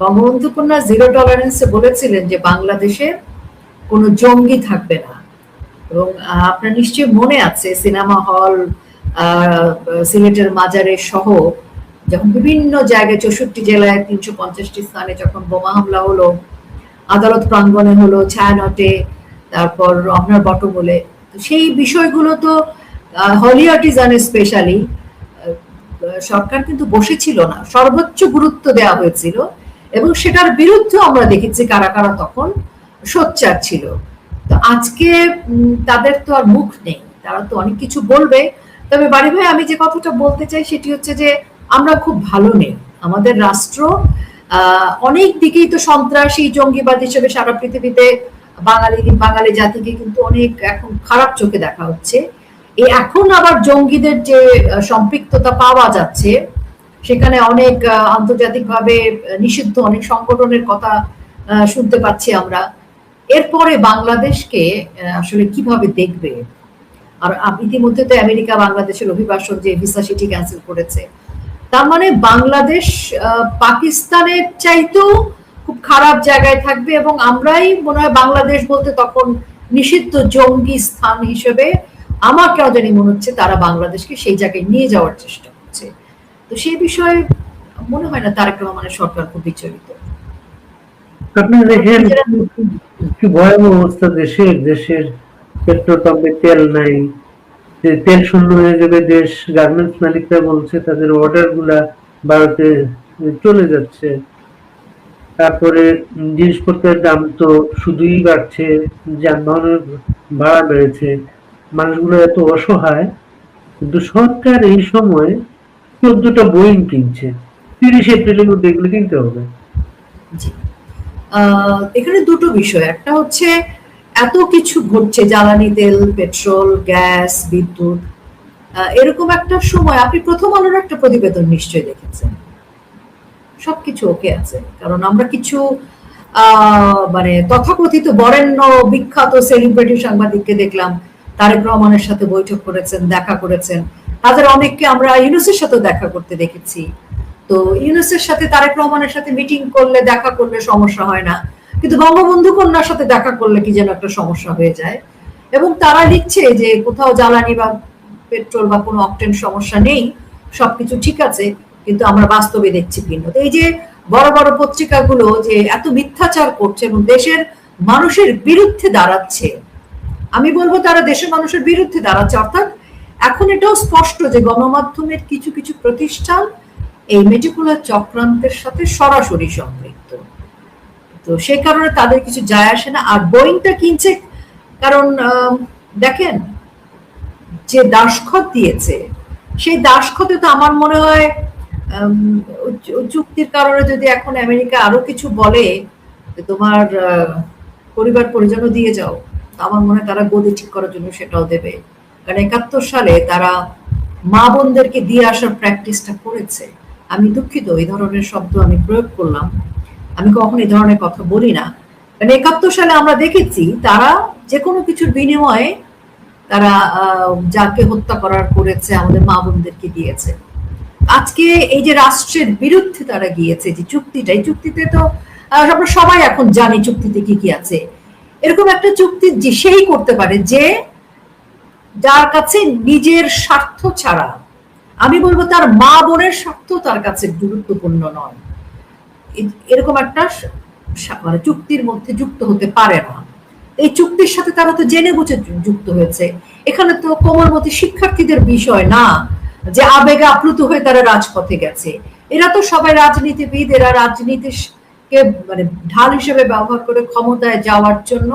বঙ্গবন্ধু কন্যা জিরো টলারেন্সে বলেছিলেন যে বাংলাদেশে কোনো জঙ্গি থাকবে না। এবং আপনার নিশ্চয়ই মনে আছে সিনেমা হল, সিলেটের মাজারে সহ যখন বিভিন্ন জায়গায় 64 জেলায় 350টি স্থানে যখন বোমা হামলা হলো, আদালত প্রাঙ্গণে হলো, ছায়ানটে, তারপর রমনার বটমূলে, সেই বিষয়গুলো তো হলিআর্টিজানে স্পেশালি সরকার কিন্তু বসেছিল না, সর্বোচ্চ গুরুত্ব দেওয়া হয়েছিল এবং সেটার বিরুদ্ধে আমরা দেখেছি কারা কারা তখন সোচ্চার ছিল। তো আজকে তাদের তো আর মুখ নেই, তারা তো অনেক কিছু বলবে। তবে বাড়ি ভাই, আমি যে কথাটা বলতে চাই সেটি হচ্ছে যে আমরা খুব ভালো নেই। আমাদের রাষ্ট্র অনেক দিকেই তো সন্ত্রাসী জঙ্গিবাদ হিসেবে সারা পৃথিবীতে বাঙালি জাতিকে কিন্তু অনেক এখন খারাপ চোখে দেখা হচ্ছে। এই এখন আবার জঙ্গিদের যে সম্পৃক্ততা পাওয়া যাচ্ছে, সেখানে অনেক আন্তর্জাতিকভাবে নিষিদ্ধ অনেক সংগঠনের কথা শুনতে পাচ্ছি আমরা। এরপরে বাংলাদেশকে আসলে কিভাবে দেখবে? আর ইতিমধ্যে তো আমেরিকা বাংলাদেশের অভিবাসন যে ভিসা সেটি ক্যান্সেল করেছে। তার মানে বাংলাদেশ পাকিস্তানের চাইতেও খুব খারাপ জায়গায় থাকবে এবং আমরাই মনে হয় বাংলাদেশ বলতে তখন নিষিদ্ধ জঙ্গি স্থান হিসেবে আমার কেন জানি মনে হচ্ছে তারা বাংলাদেশকে সেই জায়গায় নিয়ে যাওয়ার চেষ্টা করছে। তো সেই বিষয়ে মনে হয় না তারেক রহমানের সরকার খুব বিচলিত। আপনি দেখেন কি ভয়াবহ অবস্থা দেশের পেট্রোল পাম্পে তেল নাই, যে তেল শূন্য হয়ে যাবে দেশ। গার্মেন্টস মালিকরা বলছে তাদের অর্ডার গুলা ভারতে চলে যাচ্ছে। তারপরে জিনিসপত্রের দাম তো শুধুই বাড়ছে, যানবাহনের ভাড়া বেড়েছে, মানুষগুলো এত অসহায়। কিন্তু সরকার এই সময় 14টা বোয়িং কিনছে। 30 এপ্রিলের মধ্যে এগুলো কিনতে হবে। এখানে দুটো বিষয়, একটা হচ্ছে এত কিছু ঘটছে, জ্বালানি তেল, পেট্রোল, গ্যাস, বিদ্যুৎ, এরকম একটা সময় আপনি প্রথম আলোর একটা প্রতিবেদন নিশ্চয়ই দেখেছেন, সবকিছু ওকে আছে। কারণ আমরা কিছু মানে তথাকথিত বরেণ্য বিখ্যাত সেলিব্রিটি সাংবাদিককে দেখলাম তারেক রহমানের সাথে বৈঠক করেছেন, দেখা করেছেন। তাদের অনেককে আমরা ইউনূসের সাথে দেখা করতে দেখেছি। তো ইউনূসের সাথে তারেক রহমানের সাথে মিটিং করলে, দেখা করলে সমস্যা হয় না, কিন্তু বঙ্গবন্ধু কন্যার সাথে দেখা করলে কি যেন একটা সমস্যা হয়ে যায়। এবং তারা লিখছে যে কোথাও জ্বালানি বা পেট্রোল বা কোনো অকটেন সমস্যা নেই, সবকিছু ঠিক আছে, কিন্তু আমরা বাস্তবে দেখছি ভিন্ন। এই যে বড় বড় পত্রিকাগুলো যে এত মিথ্যাচার করছে এবং দেশের মানুষের বিরুদ্ধে দাঁড়াচ্ছে, আমি বলবো তারা দেশের মানুষের বিরুদ্ধে দাঁড়াচ্ছে। অর্থাৎ এখন এটাও স্পষ্ট যে গণমাধ্যমের কিছু কিছু প্রতিষ্ঠান এই মেটিকুলার চক্রান্তের সাথে সরাসরি সম্পৃক্ত। তো সেই কারণে তাদের কিছু যায় আসে না। আর বোয়িংটা কিনছে কারণ দেখেন যে দাসখত দিয়েছে, সেই দাসখতে তো আমার মনে হয় চুক্তির কারণে যদি এখন আমেরিকা আরো কিছু বলে তোমার পরিবার পরিজনও দিয়ে যাও, আমার মনে হয় তারা গদি ঠিক করার জন্য সেটাও দেবে। কারণ 71 সালে তারা মা বোনদেরকে দিয়ে আসার প্র্যাকটিসটা করেছে। আমি দুঃখিত এই ধরনের শব্দ আমি প্রয়োগ করলাম, আমি কখনো এই ধরনের কথা বলি না। কারণ 71 সালে আমরা দেখেছি তারা যে কোনো কিছুর বিনিময়ে তারা যাকে হত্যা করার করেছে আমাদের মা বোনদেরকে দিয়েছে। আজকে এই যে রাষ্ট্রের বিরুদ্ধে তারা গিয়েছে যে চুক্তিটা, এই চুক্তিতে তো আমরা সবাই এখন জানি চুক্তিতে কি কি আছে। এরকম একটা চুক্তি যে সেই করতে পারে যে যার কাছে নিজের স্বার্থ ছাড়া, আমি বলবো তার মা বোনের স্বার্থ তার কাছে গুরুত্বপূর্ণ নয়, এরকম একটা মানে চুক্তির মধ্যে যুক্ত হতে পারে না। এই চুক্তির সাথে তারা তো জেনে বুঝে যুক্ত হয়েছে। এখানে তো কোমলমতি শিক্ষার্থীদের বিষয় না যে আবেগে আপ্লুত হয়ে তারা রাজপথে গেছে। এরা তো সবাই রাজনীতিবিদ, এরা রাজনীতিকে মানে ঢাল হিসেবে ব্যবহার করে ক্ষমতায় যাওয়ার জন্য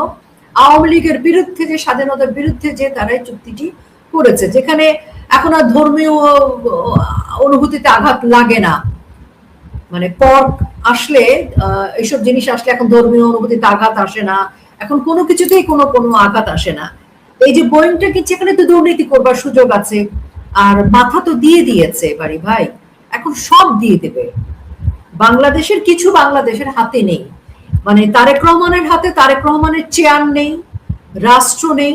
আওয়ামী লীগের বিরুদ্ধে যে স্বাধীনতার বিরুদ্ধে যে তারা এই চুক্তিটি করেছে, যেখানে এখন আর ধর্মীয় অনুভূতিতে আঘাত লাগে না। মানে পর আসলে এইসব জিনিস আসলে এখন ধর্মীয় অনুভূতিতে আঘাত আসে না, এখন কোনো কিছুতেই কোনো আঘাত আসে না। এই যে বোয়িংটা কি, সেখানে তো দুর্নীতি করবার সুযোগ আছে। আর মাথা তো দিয়ে দিয়েছে বাড়ি ভাই, এখন সব দিয়ে দেবে। বাংলাদেশের কিছু বাংলাদেশের হাতে নেই, মানে তারেক রহমানের হাতে তারেক রহমানের চেয়ার নেই, রাষ্ট্র নেই।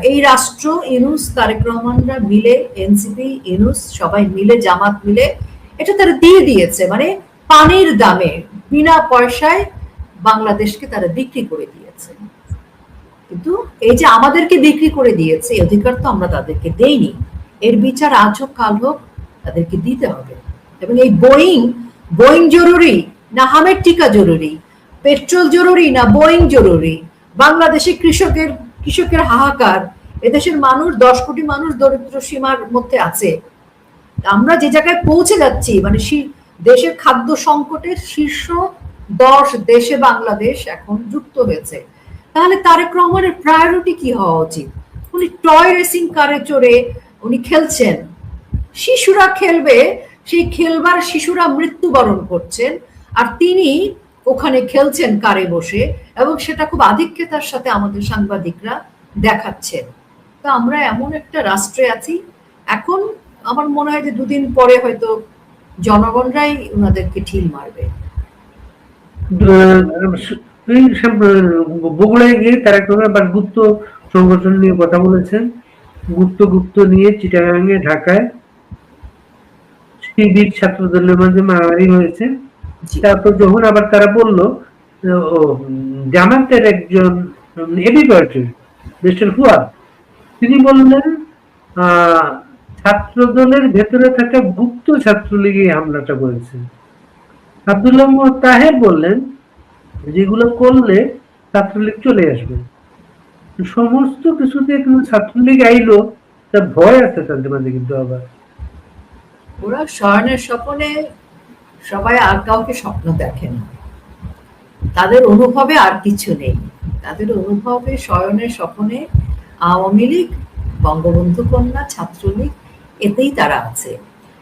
এই রাষ্ট্র ইউনূস তারেক রহমানরা মিলে, এনসিপি ইউনূস সবাই মিলে, জামাত মিলে এটা তারা দিয়ে দিয়েছে। মানে পানির দামে বিনা পয়সায় বাংলাদেশকে তারা বিক্রি করে দিয়েছে। কিন্তু এই যে আমাদেরকে বিক্রি করে দিয়েছে, এই অধিকার তো আমরা তাদেরকে দেইনি। এর বিচার আজ হোক কাল হোক তাদেরকে দিতে হবে। এবং এই বোয়িং বোয়িং জরুরি না হামের টিকা জরুরি, পেট্রোল জরুরি না বোয়িং জরুরি, বাংলাদেশে কৃষকের হাহাকার, এদেশের মানুষ 10 কোটি মানুষ দরিদ্র সীমার মধ্যে আছে। আমরা যে জায়গায় পৌঁছে যাচ্ছি, মানে দেশের খাদ্য সংকটের শীর্ষ 10 দেশে বাংলাদেশ এখন যুক্ত হয়েছে। তাহলে তারেক রহমানের প্রায়োরিটি কি হওয়া উচিত? উনি টয় রেসিং কারে চড়ে উনি খেলছেন, শিশুরা খেলবে, সেই খেলবার শিশুরা মৃত্যুবরণ করছেন, আর তিনি ওখানে খেলছেন কারে বসে, এবং সেটা খুব আধিক্যতার সাথে আমাদের সাংবাদিকরা দেখাচ্ছেন। তো আমরা এমন একটা রাষ্ট্রে আছি, এখন আমার মনে হয় যে 2 দিন পরে হয়তো জনগণরাই ওনাদেরকে ঢিল মারবে। বগুড়ায় গিয়ে তারা আবার গুপ্ত সংগঠন নিয়ে কথা বলেছেন, গুপ্ত নিয়ে চিটাগাঙে, ঢাকায় শিবির ছাত্র দলের মধ্যে মারামারি হয়েছে। তারপর যখন আবার তারা বলল জামাতের একজন এবি পার্টির দেশের ফুয়াদ, তিনি বললেন ছাত্র দলের ভেতরে থাকা গুপ্ত ছাত্রলীগই হামলাটা করেছে। আব্দুল্লাহ তাহের বললেন যেগুলো করলে ছাত্রলীগ চলে আসবে। সমস্ত কিছুতে কিন্তু ছাত্রলীগ আইলো, তা ভয় আছে তাদের মাঝে। কিন্তু আবার ওরা শয়নের স্বপ্নে সবাই আর কাউকে স্বপ্ন দেখে না, তাদের অনুভবে আর কিছু নেই। তাদের অনুভবে শয়নের স্বপ্নে আওয়ামী লীগ, বঙ্গবন্ধু কন্যা, ছাত্রলীগ, এতেই তারা আছে।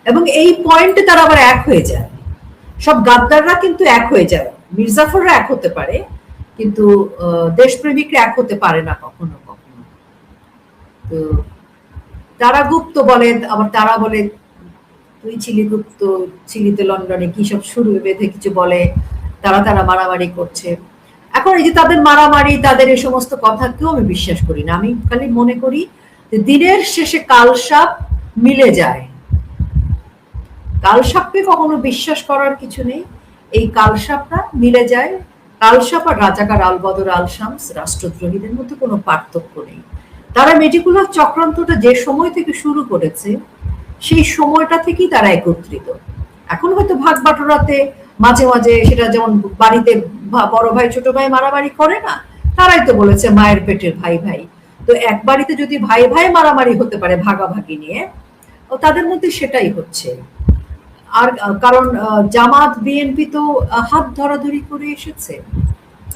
এবং এই পয়েন্টে তারা আবার এক হয়ে যায়। সব গাদ্দাররা কিন্তু এক হয়ে যায়। মির্জাফররা এক হতে পারে, কিন্তু দেশপ্রেমিকরা এক হতে পারে না কখনো কখনো। তো তারা গুপ্ত বলে, আবার তারা বলে তুই ছিলি গুপ্ত, ছিলিতে লন্ডনে, কি সব শুরু বেঁধে কিছু বলে, তারা মারামারি করছে। এখন এই যে তাদের মারামারি, তাদের এই সমস্ত কথা কেউ আমি বিশ্বাস করি না। আমি খালি মনে করি যে দিনের শেষে কালসাপ মিলে যায়। কালসাপকে কখনো বিশ্বাস করার কিছু নেই, এই কালসাপটা মিলে যায়। কালসাপ আর রাজাকার আল বদর আল শামস রাষ্ট্রদ্রোহীদের মধ্যে কোনো পার্থক্য নেই। তারা মেটিকুলার চক্রান্তটা যে সময় থেকে শুরু করেছে, সেই সময়টা থেকেই তারা একত্রিত। এখন হয়তো ভাগ বাটোরাতে মাঝে মাঝে, সেটা যেমন বাড়িতে বড় ভাই ছোট ভাই মারামারি করে না, তারাই তো বলেছে মায়ের পেটের ভাই ভাই। তো এক বাড়িতে যদি ভাই ভাই মারামারি হতে পারে ভাগাভাগি নিয়ে, তাদের মধ্যে সেটাই হচ্ছে। আর কারণ জামাত বিএনপি তো হাত ধরাধরি করে এসেছে।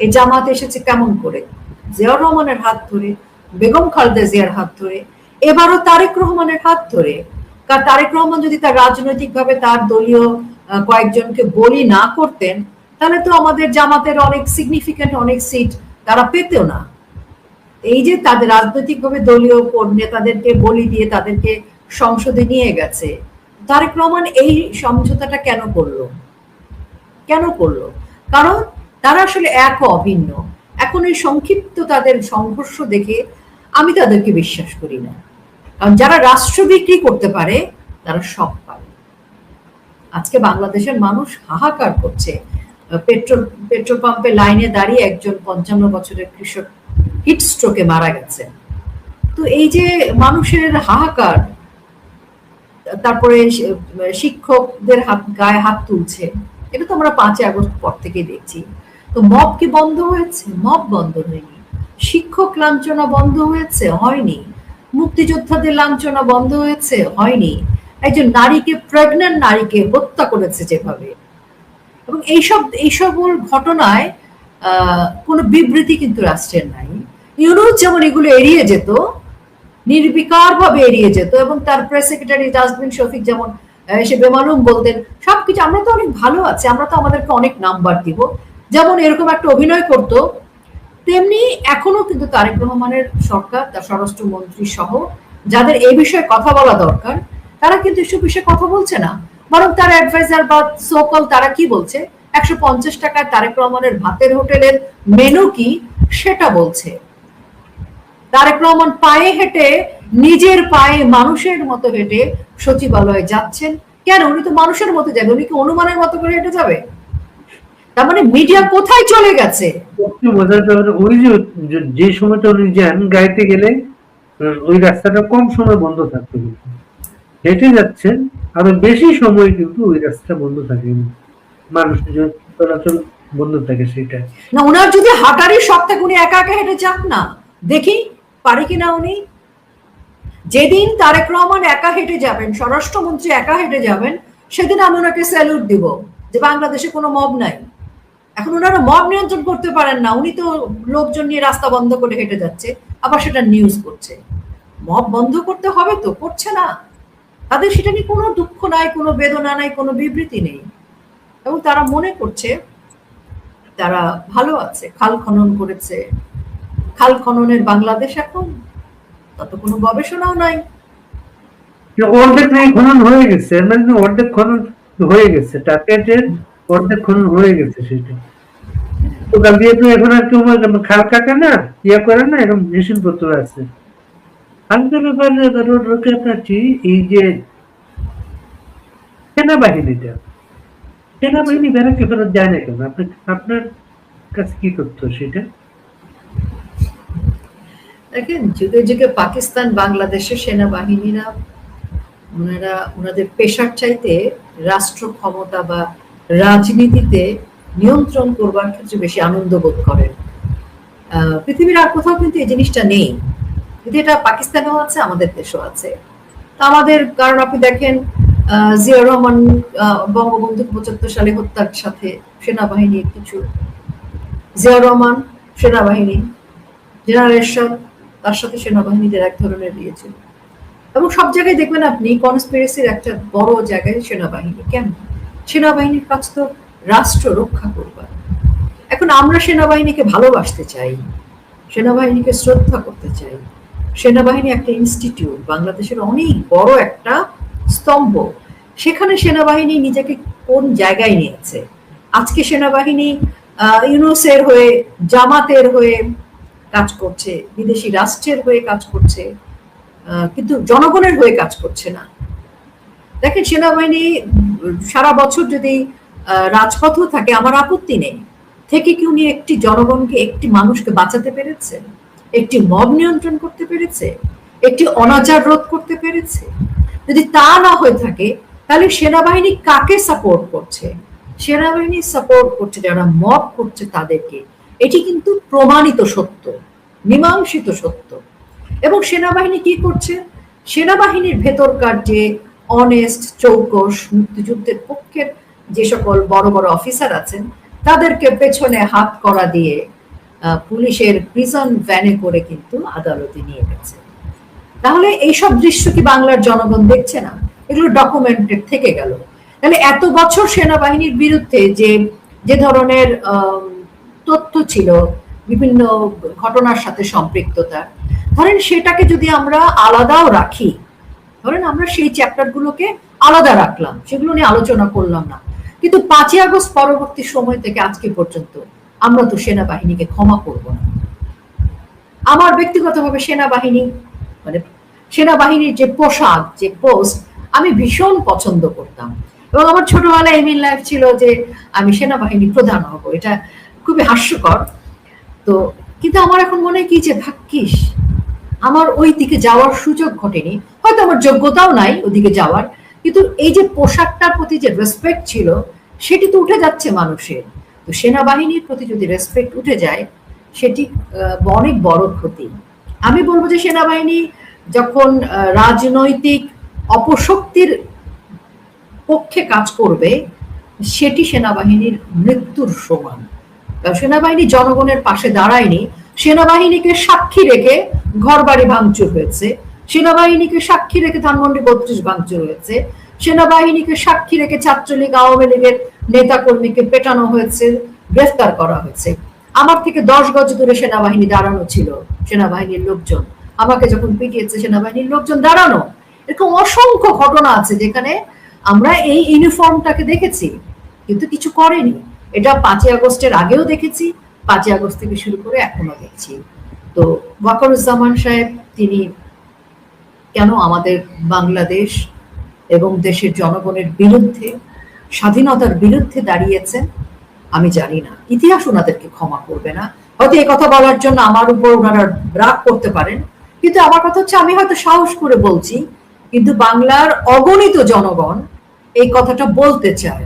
এই জামাত এসেছে কেমন করে? জিয়াউর রহমানের হাত ধরে, বেগম খালেদা জিয়ার হাত ধরে, এবারও তারেক রহমানের হাত ধরে। কারণ তারেক রহমান যদি তার রাজনৈতিকভাবে তার দলীয় কয়েকজনকে বলি না করতেন, তাহলে তো আমাদের জামাতের অনেক সিগনিফিকেন্ট অনেক সিট তারা পেতেও না। এই যে তাদের রাজনৈতিকভাবে দলীয় নেতাদেরকে বলি দিয়ে তাদেরকে সংসদে নিয়ে গেছে, তারেক রহমান এই সমঝোতাটা কেন করলো? কারণ তারা আসলে এক অভিন্ন। এখন এই সংক্ষিপ্ত তাদের সংঘর্ষ দেখে আমি তাদেরকে বিশ্বাস করি না। কারণ যারা রাষ্ট্র বিক্রি করতে পারে তারা সব পারে। আজকে বাংলাদেশের মানুষ হাহাকার করছে। পেট্রোল পাম্পে লাইনে দাঁড়িয়ে একজন 55 বছরের কৃষক হিট স্ট্রোকে মারা গেছে। তো এই যে মানুষের হাহাকার, তারপরে শিক্ষকদের গায়ে হাত তুলছে, এটা তো আমরা 5 আগস্ট পর থেকে দেখছি। তো মব কি বন্ধ হয়েছে? মব বন্ধ হয়নি। শিক্ষক লাঞ্ছনা বন্ধ হয়েছে? হয়নি। মুক্তিযোদ্ধাদের লাঞ্ছনা বন্ধ হয়েছে? হয়নি। একজন নারীকে, প্রেগন্যান্ট নারীকে হত্যা করেছে যেভাবে, এবং এইসব ঘটনায় কোনো বিবৃতি কিন্তু রাষ্ট্রের নাই। ইউনূস যেমন এগুলো এড়িয়ে যেত, নির্বিকার ভাবে এড়িয়ে যেত, এবং তার প্রেস সেক্রেটারি তাজমিন শফিক যেমন সে বেমালুম বলতেন সবকিছু আমরা তো অনেক ভালো আছি, আমরা তো আমাদেরকে অনেক নাম্বার দিব, যেমন এরকম একটা অভিনয় করত, তেমনি এখনো কিন্তু তারেক রহমানের সরকার, তার স্বরাষ্ট্রমন্ত্রী সহ যাদের এই বিষয়ে কথা বলা দরকার, তারা কিন্তু এসব বিষয়ে কথা বলছে না। বরং তার অ্যাডভাইজার বা সোকল তারা কি বলছে, 150 টাকায় তারেক রহমানের ভাতের হোটেলের মেনু কি সেটা বলছে। তারেক রহমান পায়ে হেঁটে, নিজের পায়ে মানুষের মতো হেঁটে সচিবালয়ে যাচ্ছেন, কেন? উনি তো মানুষের মতো যাবে, উনি কি অনুমানের মতো করে হেঁটে যাবে? তার মানে মিডিয়া কোথায় চলে গেছে? সবচেয়ে মজার ব্যাপার ওই যে যে সময়টা উনি যান গাড়িতে গেলে ওই রাস্তাটা কম সময় বন্ধ থাকতো কিন্তু হেঁটে যাচ্ছেন আরো বেশি সময় কিন্তু ওই রাস্তা বন্ধ থাকে মানুষজন চলাচল বন্ধ থাকে সেটা। না, ওনার যদি হাঁটারই শখ থাকে উনি একা একা হেঁটে যান না, দেখি পারে কিনা উনি। যেদিন তারেক রহমান একা হেঁটে যাবেন, স্বরাষ্ট্রমন্ত্রী একা হেঁটে যাবেন, সেদিন আমি ওনাকে স্যালুট দিব যে বাংলাদেশে কোনো মব নাই। এখন ওনারা মব নিয়ন্ত্রণ করতে পারেন না, উনি তো লোকজন নিয়ে রাস্তা বন্ধ করে হেঁটে যাচ্ছে, আবার সেটা নিউজ করছে। মব বন্ধ করতে হবে তো, করছে না। তাদের সেটা নিয়ে কোনো দুঃখ নাই, কোনো বেদনা নাই, কোনো বিবৃতি নেই, এবং তারা মনে করছে তারা ভালো আছে। খাল খনন করেছে, খাল খননের বাংলাদেশ এখন, তত কোনো গবেষণাও নাই। অর্ধেক নাকি খনন হয়ে গেছে, মানে অর্ধেক খনন হয়ে গেছে, টার্গেটের অর্ধেক খনন হয়ে গেছে সেটা। ওখান দিয়ে তো এখন আর কেউ খাল কাটে না, ইয়ে করে না, এরকম মেশিন পত্র আছে। আরেকটা ব্যাপার কাছাকাছি এই যে সেনাবাহিনীটা, সেনাবাহিনী ব্যারাকে ফেরত যায় না কেন? আপনার কাছে কি তথ্য সেটা? দেখেন, যুগে যুগে পাকিস্তান বাংলাদেশের সেনাবাহিনীরা ওনারা ওনাদের পেশার চাইতে রাষ্ট্র ক্ষমতা বা রাজনীতিতে নিয়ন্ত্রণ করবার ক্ষেত্রে বেশি আনন্দ বোধ করেন। পৃথিবীর আর কোথাও কিন্তু এই জিনিসটা নেই, কিন্তু এটা পাকিস্তানেও আছে, আমাদের দেশেও আছে। তা আমাদের, কারণ আপনি দেখেন জিয়াউর রহমান বঙ্গবন্ধু ৭৫ সালে হত্যার সাথে সেনাবাহিনীর কিছু, জিয়াউর রহমান সেনাবাহিনী, জেনারেল এরশাদ তার সাথে সেনাবাহিনীদের এক ধরনের ইয়ে ছিল। এবং সব জায়গায় দেখবেন আপনি কনস্পিরেসির একটা বড় জায়গায় সেনাবাহিনী। কেন? সেনাবাহিনীর কাজ তো রাষ্ট্র রক্ষা করবার। এখন আমরা সেনাবাহিনীকে ভালোবাসতে চাই, সেনাবাহিনীকে শ্রদ্ধা করতে চাই। সেনাবাহিনী একটা ইনস্টিটিউট, বাংলাদেশের অনেক বড় একটা স্তম্ভ। সেখানে সেনাবাহিনী নিজেকে কোন জায়গায় নিয়েছে? আজকে সেনাবাহিনী ইউনুসের হয়ে, জামাতের হয়ে কাজ করছে, বিদেশি রাষ্ট্রের হয়ে কাজ করছে, কিন্তু জনগণের হয়ে কাজ করছে না। দেখেন, সেনাবাহিনী সারা বছর যদি রাজপথও থাকে আমার আপত্তি নেই, থেকে কি উনি একটি জনগণকে, একটি মানুষকে বাঁচাতে পেরেছে? একটি মব নিয়ন্ত্রণ করতে পেরেছে? একটি অনাচার রোধ করতে পেরেছে? যদি তা না হয়ে থাকে, তাহলে সেনাবাহিনী কাকে সাপোর্ট করছে? সেনাবাহিনী সাপোর্ট করছে যারা মব করছে তাদেরকে। এটি কিন্তু প্রমাণিত সত্য, মীমাংসিত সত্য। এবং সেনাবাহিনী কি করছে? সেনাবাহিনীর ভেতরকার যে অনেস্ট, চৌকস, মুক্তিযুদ্ধের পক্ষের যে সকল বড় বড় অফিসার আছেন, তাদেরকে পেছনে হাত করা দিয়ে পুলিশের প্রিজন ভ্যানে করে কিন্তু আদালতে নিয়ে গেছে। তাহলে এইসব দৃশ্য কি বাংলার জনগণ দেখছে না? এগুলো ডকুমেন্টেড থেকে গেল। তাহলে এত বছর সেনাবাহিনীর বিরুদ্ধে যে যে ধরনের তথ্য ছিল, বিভিন্ন ঘটনার সাথে সম্পৃক্ততা, ধরেন সেটাকে যদি আমরা আলাদাও রাখি, ধরেন আমরা সেই চ্যাপ্টার গুলোকে আলাদা রাখলাম, সেগুলো নিয়ে আলোচনা করলাম না, কিন্তু ৫ই আগস্ট পরবর্তী সময় থেকে আজকে পর্যন্ত আমরা তো সেনাবাহিনীকে ক্ষমা করব না। আমার ব্যক্তিগতভাবে সেনাবাহিনী, মানে সেনাবাহিনীর যে পোশাক, যে পোস্ট, আমি ভীষণ পছন্দ করতাম, এবং আমার ছোটবেলায় এম ইন লাইফ ছিল যে আমি সেনাবাহিনী প্রধান হব। এটা খুবই হাস্যকর। তো কিন্তু আমার এখন মনে হয় কি যে ভাগ্যিস আমার ওই দিকে যাওয়ার সুযোগ ঘটেনি, হয়তো আমার যোগ্যতাও নাই ওদিকে যাওয়ার, কিন্তু এই যে পোশাকটার প্রতি যে রেসপেক্ট ছিল সেটি তো উঠে যাচ্ছে মানুষের। তো সেনাবাহিনীর প্রতি যদি রেসপেক্ট উঠে যায়, সেটি অনেক বড় ক্ষতি। আমি বলবো যে সেনাবাহিনী যখন রাজনৈতিক অপশক্তির পক্ষে কাজ করবে, সেটি সেনাবাহিনীর মৃত্যুর সমান। সেনাবাহিনী জনগণের পাশে দাঁড়ায়নি, সেনাবাহিনীকে সাক্ষী রেখে ঘরবাড়ি ভাঙচুর হয়েছে, সেনাবাহিনীকে সাক্ষী রেখে ধানমন্ডি ৩২ ভাঙচুর হয়েছে, সেনাবাহিনীকে সাক্ষী রেখে ছাত্রলীগ, আওয়ামী লীগের নেতা কর্মীকে পেটানো হয়েছে, গ্রেফতার করা হয়েছে। আমার থেকে ১০ গজ দূরে সেনাবাহিনী দাঁড়ানো ছিল, সেনাবাহিনীর লোকজন আমাকে যখন পিটিয়েছে সেনাবাহিনীর লোকজন দাঁড়ানো। এরকম অসংখ্য ঘটনা আছে যেখানে আমরা এই ইউনিফর্মটাকে দেখেছি কিন্তু কিছু করেনি। এটা ৫ই আগস্টের আগেও দেখেছি, ৫ই আগস্ট থেকে শুরু করে এখনো দেখছি। তো ওয়াকারুজ্জামান সাহেব তিনি কেন আমাদের বাংলাদেশ এবং দেশের জনগণের বিরুদ্ধে, স্বাধীনতার বিরুদ্ধে দাঁড়িয়েছেন, আমি জানি না ইতিহাস ওনাদেরকে ক্ষমা করবে না। হয়তো এই কথা বলার জন্য আমার উপর ওনারা রাগ করতে পারেন, কিন্তু আমার কথা হচ্ছে আমি হয়তো সাহস করে বলছি, কিন্তু বাংলার অগণিত জনগণ এই কথাটা বলতে চায়,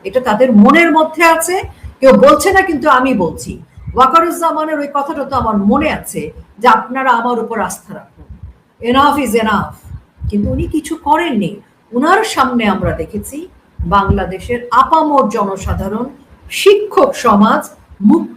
এটা তাদের মনের মধ্যে আছে, কেউ বলছে না কিন্তু আমি বলছি। ওয়াকারুজ্জামানের ওই কথাটা তো আমার মনে আছে যে আপনারা আমার উপর আস্থা রাখুন, এনাফ ইজ এনাফ, কিন্তু উনি কিছু করেননি। উনার সামনে আমরা দেখেছি বাংলাদেশের আপামর জনসাধারণ, শিক্ষক সমাজ মুক্ত